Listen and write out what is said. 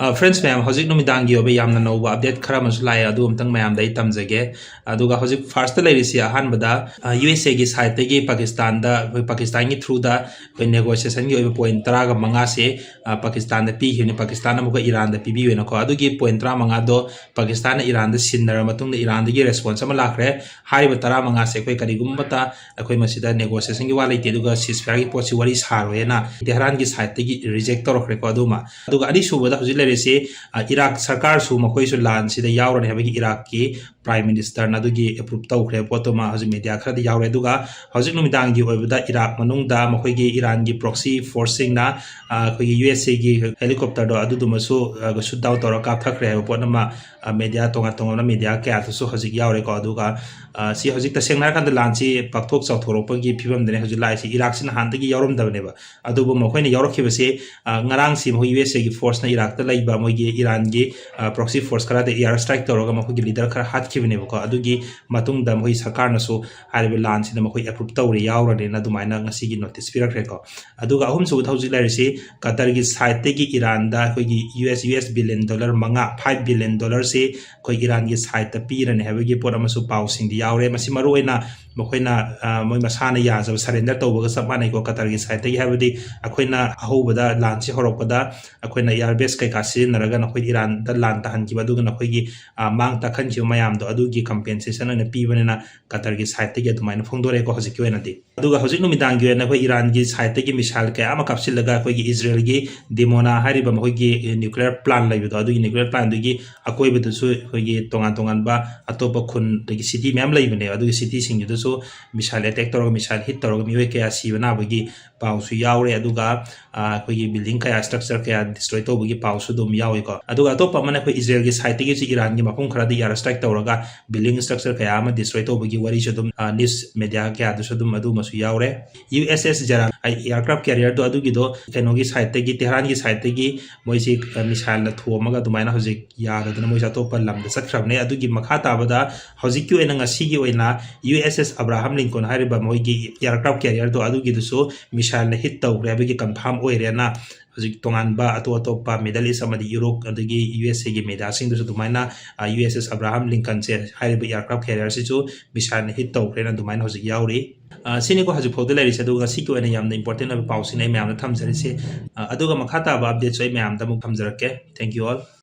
Friends ma'am, hojik numidangi obe yamna nova update khara masula ya adu umtang ma'am dai tamjage aduga hojik first la risi ahan bada USA gi side te gi Pakistan da Pakistan gi through da negotiation gi obe point tra ga manga se Pakistan da pi hini Pakistan amuga Iran da pibi wena ko adu gi point tra manga do Pakistan Iran da sinnar matung da Iran da gi response ama lakre hari batara manga se koi kari gumbata koi masida negotiation gi wala ite aduga ceasefire gi pochi wari saro ena Tehran gi side te gi reject torokre ko aduma aduga adi suba da hojik से Iraq सरकार सु मखोइसु लान सिदा यावरने हबगी Iraq की prime minister नदुगी approve तौखरे पोतोमा हजि media खरद यावरे दुगा हजिक नुमिदांगी ओइबदा Iraq मनुंगदा मखोइगी Iran की proxy forcing ना खोइगी USA की helicopter दो अदुदुमसु शुट डाउन तौर कापथखरे पोनमा मीडिया तोंगा तोंगा मीडिया क्या तो हजिक यावरे को अदुगा सी हजिक तसेंगना कांद लांची पाकथोक चावथोरपगी फिबम दने हजि लाइसि Iraq sin हानदगी यावरम दबनेबा अदुबो मखोइने यावरखिबसे ngarang si mo USA gi force na Iraq ta laiba mo gi Iran gi proxy force kara de air strike toroga mo gi leader khara hat khibne ko adugi matung da mo sarkar na so haribe lan si na mo approve tawri yawra de na dumaina ngasi gi notice pirak re ko aduga ahum su thauji lai si Qatar gi side te gi Iran da ko gi US billion dollar manga $5 billion se ko Iran gi side ta pi ran have gi por amasu pau sing di yawre masi maru ina mokoina moi masana ya jab surrender tawba ga sapma nei ko Qatar gi side te gi have di akoina ahobada lan si horokpada akoina airbase kai kasi naraga na khoi Iran da lan ta han ki badu na khoi gi mang ta khan chi mayam do adu gi compensation na pi bane na Qatar gi side te gi tumai na phongdore ko hojik ki na di adu ga hojik no midang gi na khoi Iran gi side te gi misal kai ama kapsil laga khoi gi Israel gi demona hari ba khoi gi nuclear plant lai do adu gi nuclear plant du gi akoi bedu su khoi gi tongan ba atopa khun de gi city mem lai bane adu gi city sing ju so misal attack toro misal hit toro mi we kaya si bana ba gi pau su yaure adu ga khoi gi building kaya structure kaya destroy to ba gi pau su dum yawe ko adu ga atopa mane khoi Israel gi side gi Iran gi mapum khara di air strike toro ga building structure kaya ama destroy to ba gi wari su dum news media kaya du su dum adu masu yaure USS jara aircraft carrier do adu gi do keno gi side gi Tehran gi side gi moi si misal la thuoma ga dumaina hojik ya da moi sa atopa lam da sakhrabne adu gi makha ta bada hojik ki oina ngasi gi oina USS Abraham Lincoln hariba moi gi aircraft carrier do adu gi du so misal na hit taw re gi confirm oire na hojik tongan ba ato pa Middle East amadi Europe adagi USA gi media sing du dumaina USS Abraham Lincoln se hariba aircraft carrier si chu misal na hit taw re na dumaina hojik yauri sini ko haju photo lai se duga si ko na yam important na pause nei me am tham jari se aduga makhata ba update choi me am da mu tham jarake thank you all